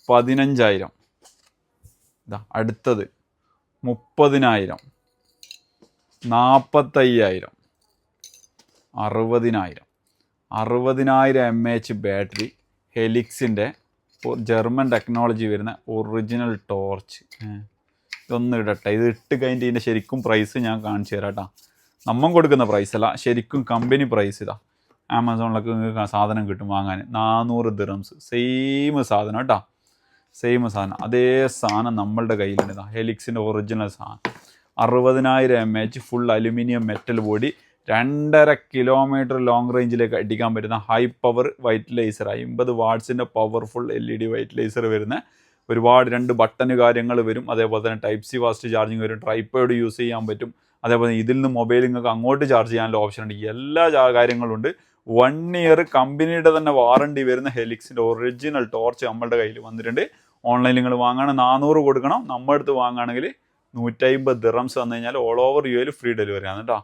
15,000. ഇതാ അടുത്തത് 30,000, 45,000, 60,000. 60,000 mAh battery, ഹെലിക്സിൻ്റെ German technology വരുന്ന ഒറിജിനൽ ടോർച്ച്. ഇതൊന്നും ഇടട്ടെ, ഇത് ഇട്ട് കഴിഞ്ഞിട്ട് ഇതിൻ്റെ ശരിക്കും പ്രൈസ് ഞാൻ കാണിച്ചു തരാം കേട്ടോ. നമ്മൾ കൊടുക്കുന്ന പ്രൈസല്ല, ശരിക്കും കമ്പനി പ്രൈസ്. ഇതാ ആമസോണിലൊക്കെ നിങ്ങൾക്ക് സാധനം കിട്ടും വാങ്ങാൻ. 400 ദിർഹംസ്. സെയിം സാധനം കേട്ടോ, സെയിം സാധനം. അതേ സാധനം നമ്മളുടെ കയ്യിലുണ്ട്. ഇതാ ഹെലിക്സിൻ്റെ ഒറിജിനൽ സാധനം. 60,000 mAh full aluminium metal body, 2.5 kilometre long റേഞ്ചിലേക്ക് അടിക്കാൻ പറ്റുന്ന ഹൈ പവർ വൈറ്റ് ലേസർ, 50 വാട്ട്സിൻ്റെ പവർഫുൾ LED വൈറ്റ് ലേസർ വരുന്ന ഒരുപാട് 2 ബട്ടൺ കാര്യങ്ങൾ വരും. അതേപോലെ തന്നെ ടൈപ്പ് സി ഫാസ്റ്റ് ചാർജിങ് വരും. ട്രൈപ്പോഡ് യൂസ് ചെയ്യാൻ പറ്റും. അതേപോലെ ഇതിൽ നിന്ന് മൊബൈൽ നിങ്ങൾക്ക് അങ്ങോട്ട് ചാർജ് ചെയ്യാനുള്ള ഓപ്ഷൻ ഉണ്ട്. എല്ലാ കാര്യങ്ങളുണ്ട്. 1 ഇയർ കമ്പനിയുടെ തന്നെ വാറണ്ടി വരുന്ന ഹെലിക്സിൻ്റെ ഒറിജിനൽ ടോർച്ച് നമ്മളുടെ കയ്യിൽ വന്നിട്ടുണ്ട്. ഓൺലൈനിൽ നിങ്ങൾ വാങ്ങുകയാണെങ്കിൽ 400 കൊടുക്കണം. നമ്മുടെ അടുത്ത് വാങ്ങുകയാണെങ്കിൽ 150 ദിർഹംസ് വന്നു കഴിഞ്ഞാൽ all over UAE free delivery ആണ് കേട്ടോ.